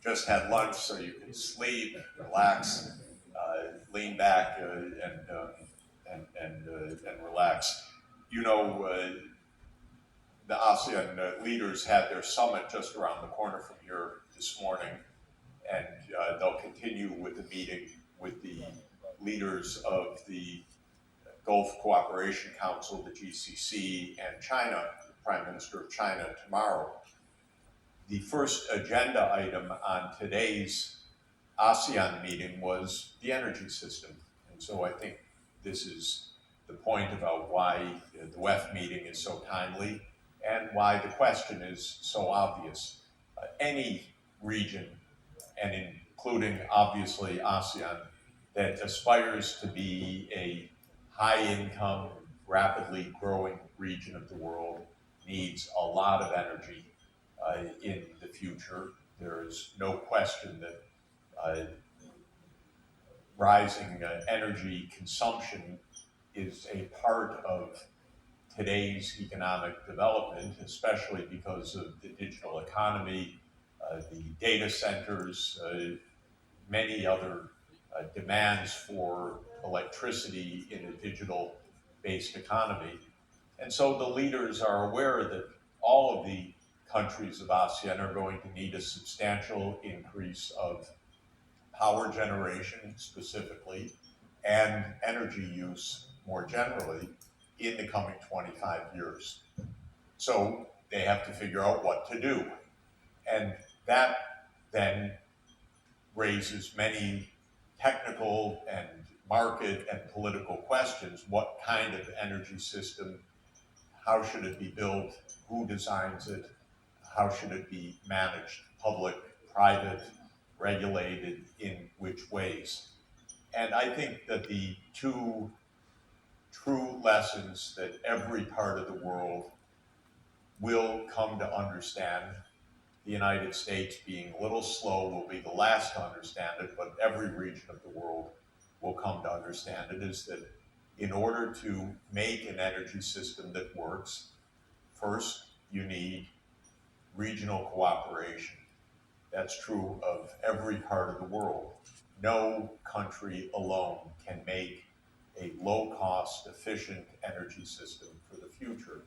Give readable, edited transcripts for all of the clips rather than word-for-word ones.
just had lunch so you can sleep, relax, lean back, and relax. You know, the ASEAN leaders had their summit just around the corner from here this morning, and they'll continue with the meeting with the leaders of the Gulf Cooperation Council, the GCC, and China, the Prime Minister of China, tomorrow. The first agenda item on today's ASEAN meeting was the energy system. And so I think this is the point about why the WEF meeting is so timely and why the question is so obvious. Any region, and including obviously ASEAN, that aspires to be a high-income, rapidly growing region of the world needs a lot of energy in the future. There is no question that rising energy consumption is a part of today's economic development, especially because of the digital economy, the data centers, many other demands for electricity in a digital-based economy. And so the leaders are aware that all of the countries of ASEAN are going to need a substantial increase of power generation specifically and energy use more generally in the coming 25 years. So they have to figure out what to do. And that then raises many technical and market and political questions. What kind of energy system? How should it be built? Who designs it? How should it be managed? Public, private, regulated, in which ways? And I think that the two true lessons that every part of the world will come to understand, the United States being a little slow will be the last to understand it, but every region of the world will come to understand it, is that in order to make an energy system that works, first you need regional cooperation. That's true of every part of the world. No country alone can make a low-cost, efficient energy system for the future.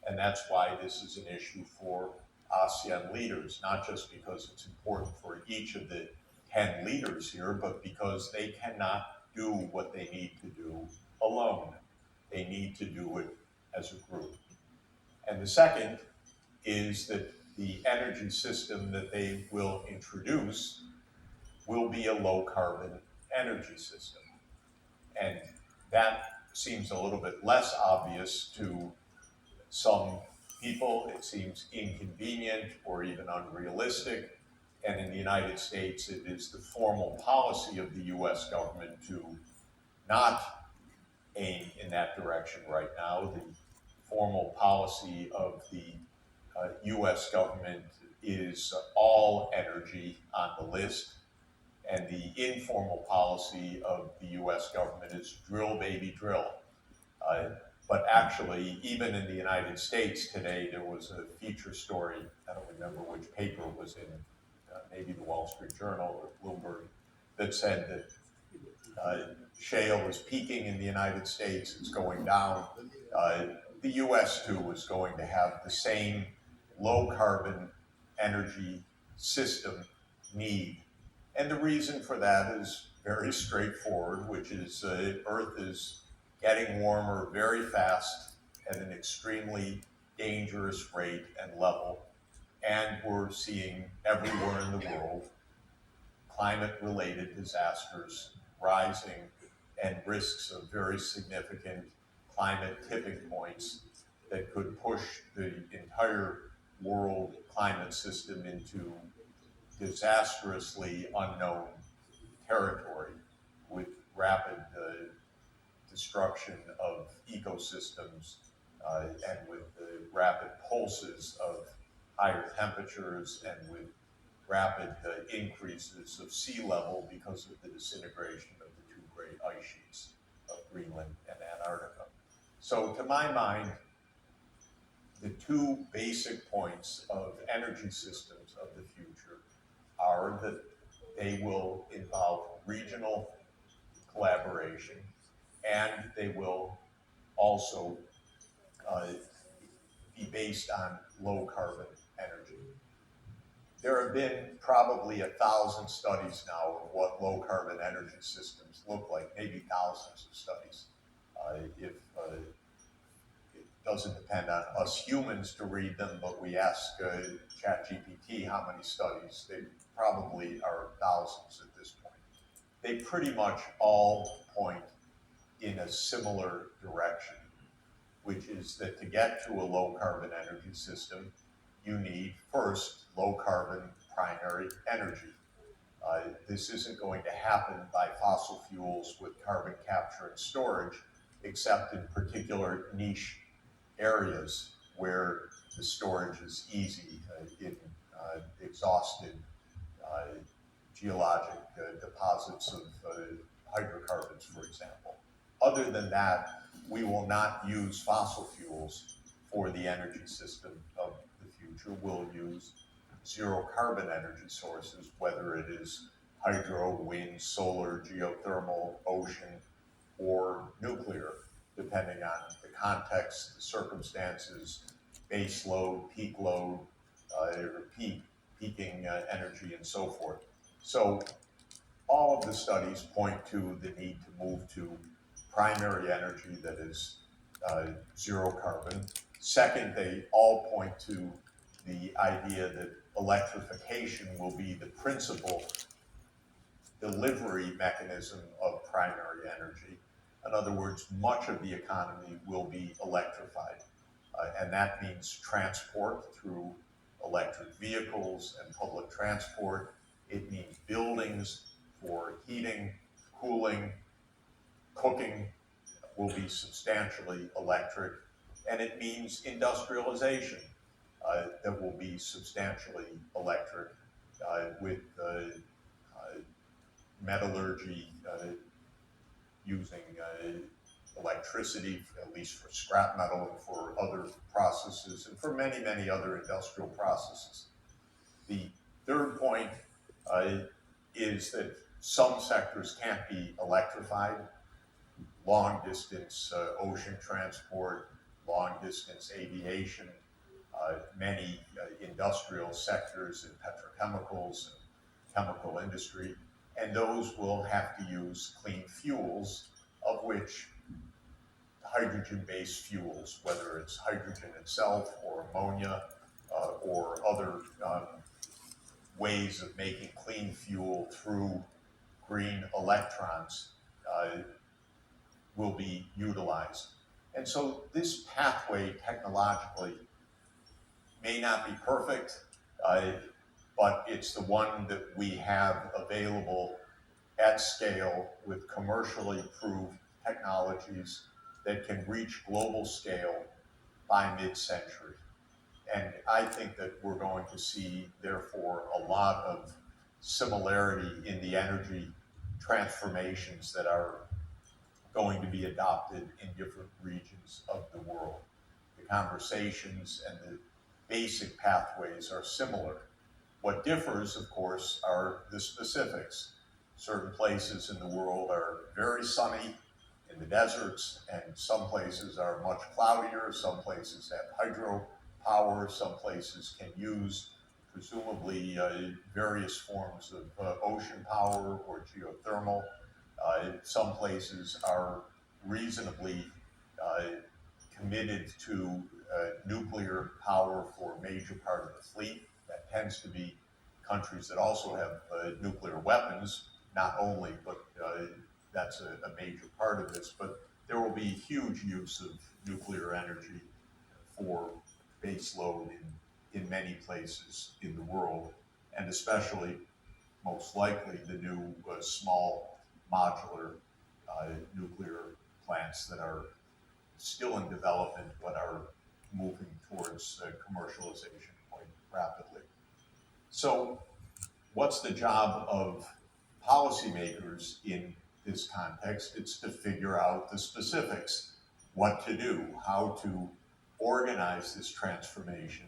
And that's why this is an issue for ASEAN leaders, not just because it's important for each of the 10 leaders here, but because they cannot do what they need to do alone. They need to do it as a group. And the second is that the energy system that they will introduce will be a low-carbon energy system. And that seems a little bit less obvious to some people. It seems inconvenient or even unrealistic. And in the United States, it is the formal policy of the US government to not aim in that direction right now. The formal policy of the US government is all energy on the list. And the informal policy of the US government is drill, baby, drill. But actually, even in the United States today, there was a feature story, I don't remember which paper it was in, maybe the Wall Street Journal or Bloomberg, that said that shale is peaking in the United States, it's going down. The US too is going to have the same low carbon energy system need. And the reason for that is very straightforward, which is Earth is getting warmer very fast at an extremely dangerous rate and level. And we're seeing everywhere in the world climate-related disasters rising and risks of very significant climate tipping points that could push the entire world climate system into disastrously unknown territory with rapid destruction of ecosystems and with the rapid pulses of higher temperatures and with rapid increases of sea level because of the disintegration of the two great ice sheets of Greenland and Antarctica. So to my mind, the two basic points of energy systems of the future are that they will involve regional collaboration, and they will also be based on low carbon energy. There have been probably 1,000 studies now of what low carbon energy systems look like, maybe thousands of studies. If it doesn't depend on us humans to read them, but we ask ChatGPT how many studies, they probably are thousands at this point. They pretty much all point in a similar direction, which is that to get to a low carbon energy system, you need first low carbon primary energy. This isn't going to happen by fossil fuels with carbon capture and storage, except in particular niche areas where the storage is easy in exhausted geologic deposits of hydrocarbons, for example. Other than that, we will not use fossil fuels for the energy system of the future. We'll use zero carbon energy sources, whether it is hydro, wind, solar, geothermal, ocean, or nuclear, depending on the context, the circumstances, base load, peak load, peaking energy, and so forth. So all of the studies point to the need to move to primary energy that is zero carbon. Second, they all point to the idea that electrification will be the principal delivery mechanism of primary energy. In other words, much of the economy will be electrified. And that means transport through electric vehicles and public transport. It means buildings for heating, cooling, cooking will be substantially electric. And it means industrialization that will be substantially electric with metallurgy using electricity, at least for scrap metal and for other processes, and for many, many other industrial processes. The third point is that some sectors can't be electrified. Long distance ocean transport, long distance aviation, many industrial sectors in petrochemicals and chemical industry, and those will have to use clean fuels, of which hydrogen-based fuels, whether it's hydrogen itself or ammonia or other ways of making clean fuel through green electrons, will be utilized. And so this pathway technologically may not be perfect, but it's the one that we have available at scale with commercially proved technologies that can reach global scale by mid-century. And I think that we're going to see, therefore, a lot of similarity in the energy transformations that are going to be adopted in different regions of the world. The conversations and the basic pathways are similar. What differs, of course, are the specifics. Certain places in the world are very sunny in the deserts, and some places are much cloudier, some places have hydropower, some places can use presumably various forms of ocean power or geothermal. Some places are reasonably committed to nuclear power for a major part of the fleet. That tends to be countries that also have nuclear weapons, not only, but that's a major part of this. But there will be huge use of nuclear energy for base load in many places in the world, and especially, most likely, the new small modular nuclear plants that are still in development but are moving towards commercialization quite rapidly. So what's the job of policymakers in this context? It's to figure out the specifics, what to do, how to organize this transformation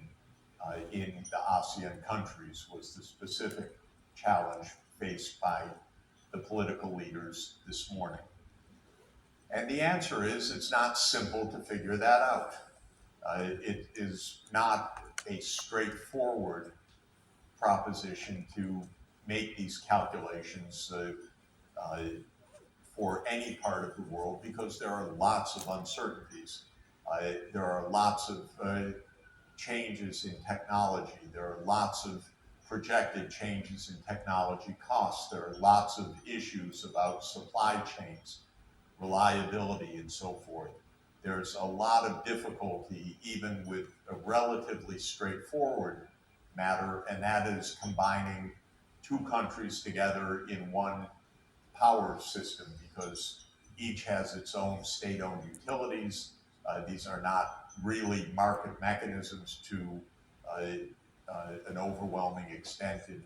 in the ASEAN countries was the specific challenge faced by the political leaders this morning? And the answer is it's not simple to figure that out. It is not a straightforward proposition to make these calculations for any part of the world because there are lots of uncertainties. There are lots of changes in technology. There are lots of projected changes in technology costs. There are lots of issues about supply chains, reliability, and so forth. There's a lot of difficulty even with a relatively straightforward matter, and that is combining two countries together in one power system because each has its own state-owned utilities. These are not really market mechanisms to an overwhelming extent in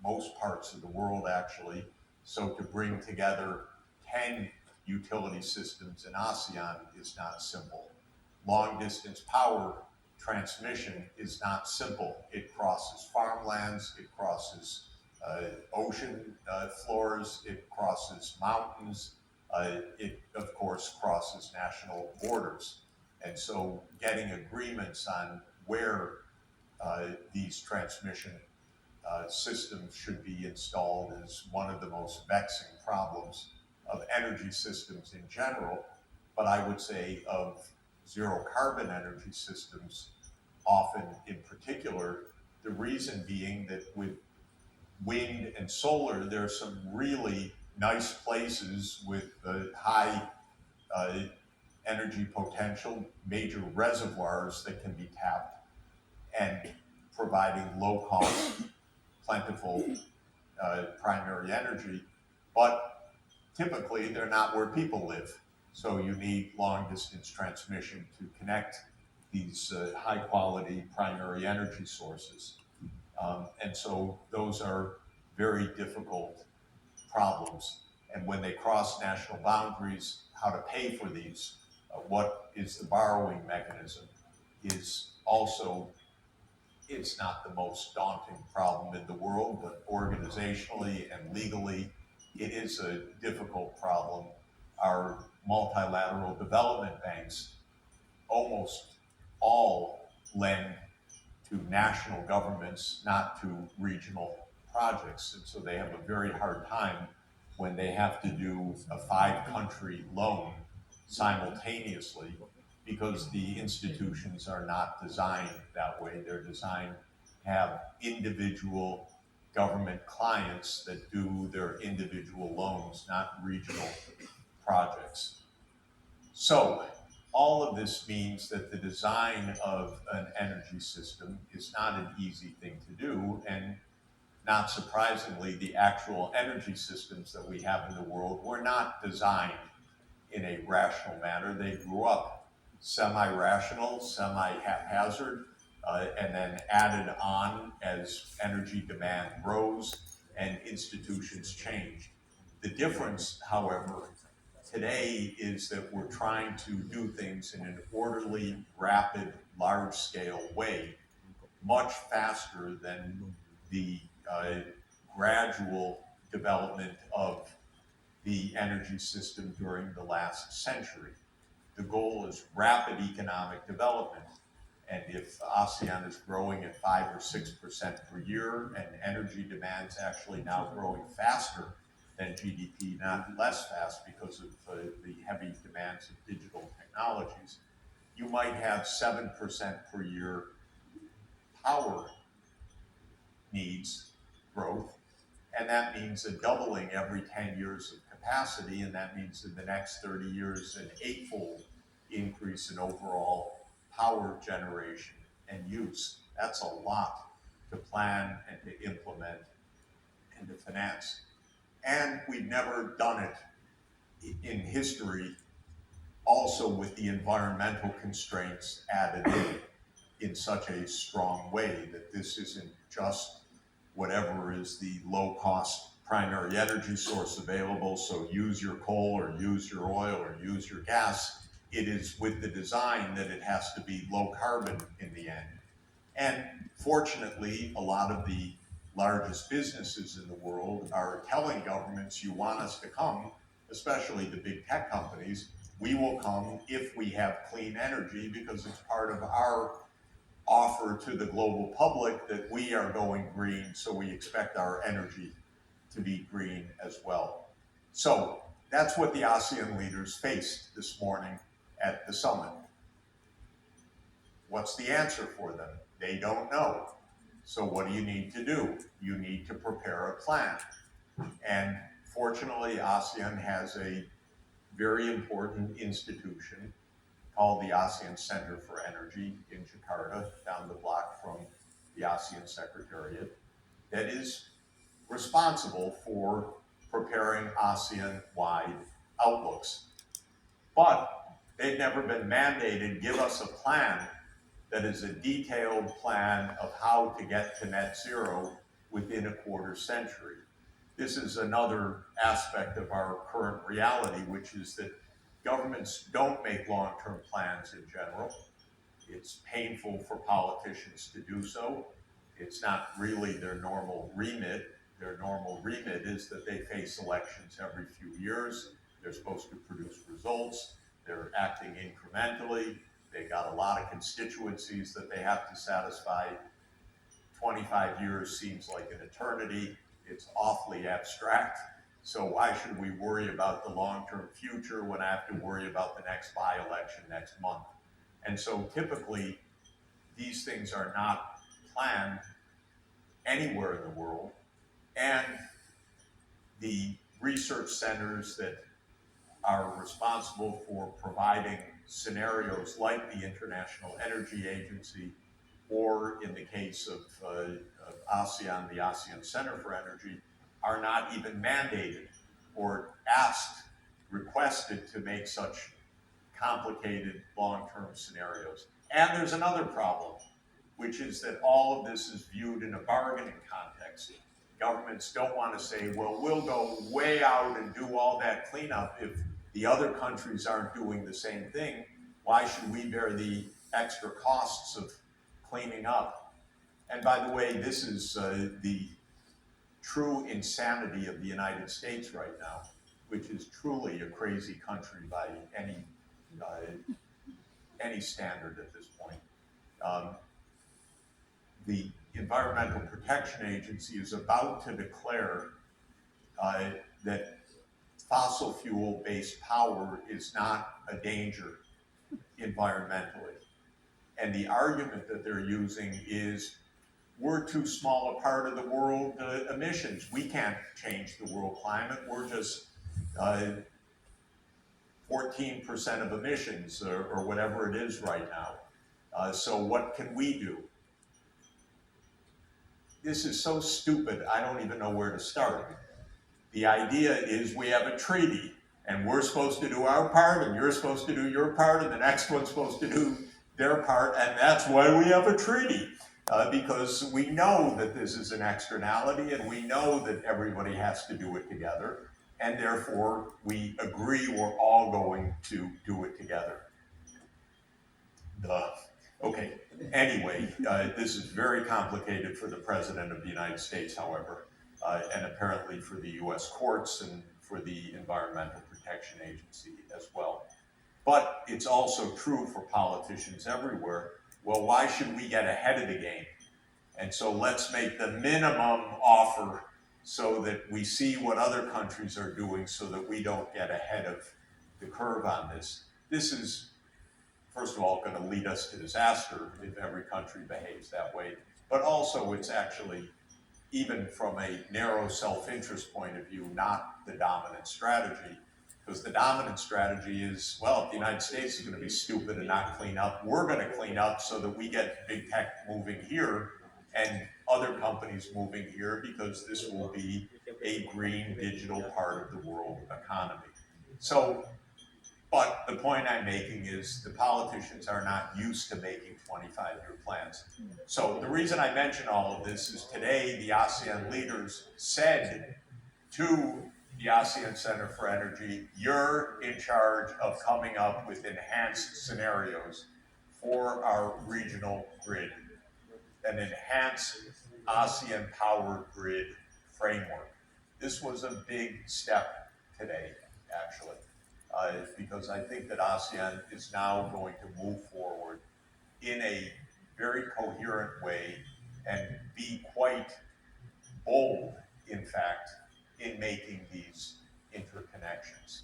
most parts of the world, actually. So to bring together 10 utility systems in ASEAN is not simple. Long-distance power transmission is not simple. It crosses farmlands, it crosses ocean floors, it crosses mountains, it of course crosses national borders. And so getting agreements on where these transmission systems should be installed is one of the most vexing problems of energy systems in general, but I would say of zero carbon energy systems often in particular, the reason being that with wind and solar, there are some really nice places with high energy potential, major reservoirs that can be tapped and providing low cost, plentiful primary energy, but typically they're not where people live. So you need long distance transmission to connect these high quality primary energy sources. And so those are very difficult problems. And when they cross national boundaries, how to pay for these, what is the borrowing mechanism, is also, it's not the most daunting problem in the world, but organizationally and legally, it is a difficult problem. Our multilateral development banks almost all lend to national governments, not to regional projects. And so they have a very hard time when they have to do a 5-country loan simultaneously because the institutions are not designed that way. They're designed to have individual government clients that do their individual loans, not regional projects. So all of this means that the design of an energy system is not an easy thing to do, and not surprisingly, the actual energy systems that we have in the world were not designed in a rational manner. They grew up semi-rational, semi-haphazard, and then added on as energy demand rose and institutions changed. The difference, however, today is that we're trying to do things in an orderly, rapid, large-scale way, much faster than the gradual development of the energy system during the last century. The goal is rapid economic development. And if ASEAN is growing at 5 or 6% per year, and energy demand's actually now growing faster than GDP, not less fast because of the heavy demands of digital technologies, you might have 7% per year power needs growth, and that means a doubling every 10 years of capacity, and that means in the next 30 years an 8-fold increase in overall power generation and use. That's a lot to plan and to implement and to finance. And we've never done it in history also with the environmental constraints added in such a strong way that this isn't just whatever is the low-cost primary energy source available, so use your coal or use your oil or use your gas. It is with the design that it has to be low carbon in the end. And fortunately, a lot of the largest businesses in the world are telling governments, you want us to come, especially the big tech companies, we will come if we have clean energy because it's part of our offer to the global public that we are going green, so we expect our energy to be green as well. So that's what the ASEAN leaders faced this morning at the summit. What's the answer for them? They don't know. So what do you need to do? You need to prepare a plan. And fortunately, ASEAN has a very important institution called the ASEAN Center for Energy in Jakarta, down the block from the ASEAN Secretariat, that is responsible for preparing ASEAN-wide outlooks. But they've never been mandated, give us a plan that is a detailed plan of how to get to net zero within a quarter century. This is another aspect of our current reality, which is that governments don't make long-term plans in general. It's painful for politicians to do so. It's not really their normal remit. Their normal remit is that they face elections every few years. They're supposed to produce results. They're acting incrementally. They've got a lot of constituencies that they have to satisfy. 25 years seems like an eternity. It's awfully abstract. So why should we worry about the long-term future when I have to worry about the next by-election next month? And so typically, these things are not planned anywhere in the world. And the research centers that are responsible for providing scenarios like the International Energy Agency, or in the case of ASEAN, the ASEAN Center for Energy, are not even mandated or asked, requested to make such complicated long-term scenarios. And there's another problem, which is that all of this is viewed in a bargaining context. Governments don't want to say, well, we'll go way out and do all that cleanup if the other countries aren't doing the same thing. Why should we bear the extra costs of cleaning up? And by the way, this is the true insanity of the United States right now, which is truly a crazy country by any standard at this point. The Environmental Protection Agency is about to declare that fossil fuel-based power is not a danger environmentally. And the argument that they're using is, we're too small a part of the world emissions. We can't change the world climate. We're just 14% of emissions or whatever it is right now. So what can we do? This is so stupid, I don't even know where to start. The idea is we have a treaty, and we're supposed to do our part, and you're supposed to do your part, and the next one's supposed to do their part, and that's why we have a treaty. Because we know that this is an externality, and we know that everybody has to do it together, and therefore we agree we're all going to do it together. Okay, anyway, this is very complicated for the President of the United States, however, and apparently for the US courts and for the Environmental Protection Agency as well. But it's also true for politicians everywhere. Well, why should we get ahead of the game? And so let's make the minimum offer so that we see what other countries are doing so that we don't get ahead of the curve on this. This is, first of all, going to lead us to disaster if every country behaves that way. But also, it's actually, even from a narrow self-interest point of view, not the dominant strategy. Because the dominant strategy is, well, if the United States is going to be stupid and not clean up, we're going to clean up so that we get big tech moving here and other companies moving here, because this will be a green digital part of the world economy. So, but the point I'm making is the politicians are not used to making 25-year plans. So the reason I mention all of this is today the ASEAN leaders said to the ASEAN Center for Energy, you're in charge of coming up with enhanced scenarios for our regional grid. An enhanced ASEAN Power Grid Framework. This was a big step today, actually, because I think that ASEAN is now going to move forward in a very coherent way and be quite bold, in fact, in making these interconnections.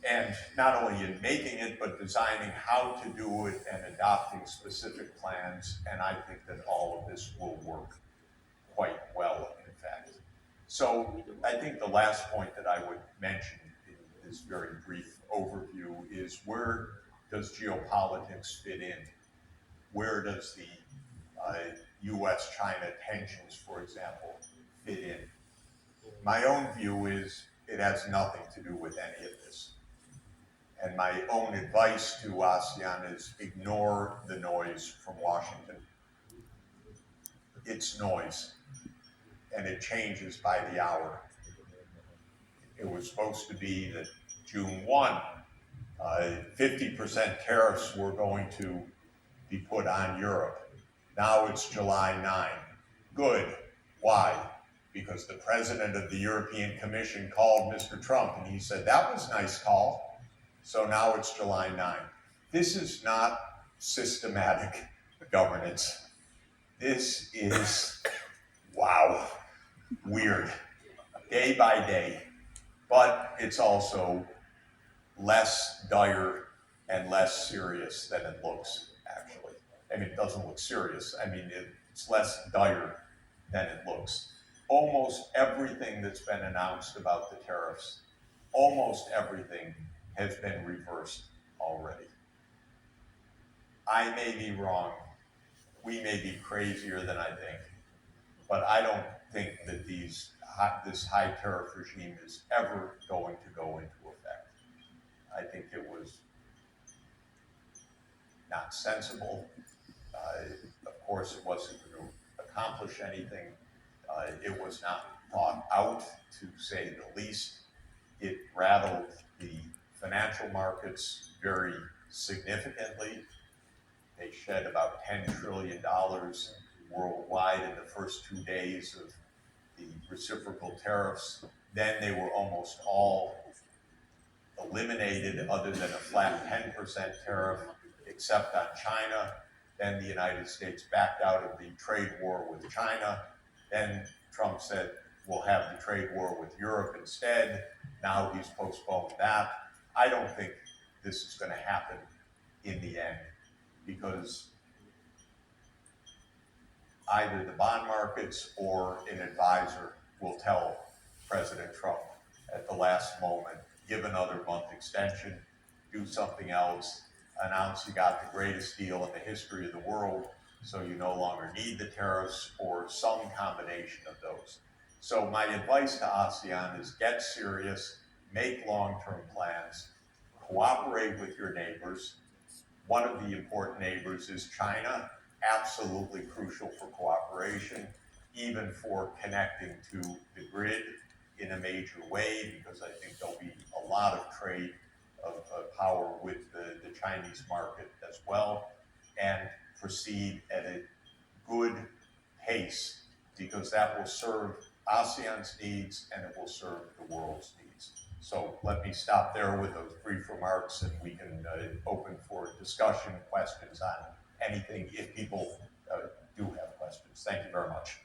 And not only in making it, but designing how to do it and adopting specific plans. And I think that all of this will work quite well, in fact. So I think the last point that I would mention in this very brief overview is, where does geopolitics fit in? Where does the US-China tensions, for example, fit in? My own view is it has nothing to do with any of this. And my own advice to ASEAN is ignore the noise from Washington. It's noise, and it changes by the hour. It was supposed to be that June 1, 50% tariffs were going to be put on Europe. Now it's July 9. Good. Why? Because the president of the European Commission called Mr. Trump and he said, that was a nice call. So now it's July 9. This is not systematic governance. This is, wow, weird, day by day. But it's also less dire and less serious than it looks, actually. I mean, it doesn't look serious. I mean, it's less dire than it looks. Almost everything that's been announced about the tariffs, almost everything has been reversed already. I may be wrong. We may be crazier than I think, but I don't think that this high tariff regime is ever going to go into effect. I think it was not sensible. Of course, it wasn't going to accomplish anything. It was not thought out, to say the least. It rattled the financial markets very significantly. They shed about $10 trillion worldwide in the first 2 days of the reciprocal tariffs. Then they were almost all eliminated, other than a flat 10% tariff, except on China. Then the United States backed out of the trade war with China. Then Trump said, we'll have the trade war with Europe instead. Now he's postponed that. I don't think this is going to happen in the end, because either the bond markets or an advisor will tell President Trump at the last moment, give another month extension, do something else, announce you got the greatest deal in the history of the world, so you no longer need the tariffs, or some combination of those. So my advice to ASEAN is get serious, make long-term plans, cooperate with your neighbors. One of the important neighbors is China, absolutely crucial for cooperation, even for connecting to the grid in a major way, because I think there'll be a lot of trade of power with the Chinese market as well, and proceed at a good pace, because that will serve ASEAN's needs and it will serve the world's needs. So let me stop there with those brief remarks, and we can open for discussion, questions on anything if people do have questions. Thank you very much.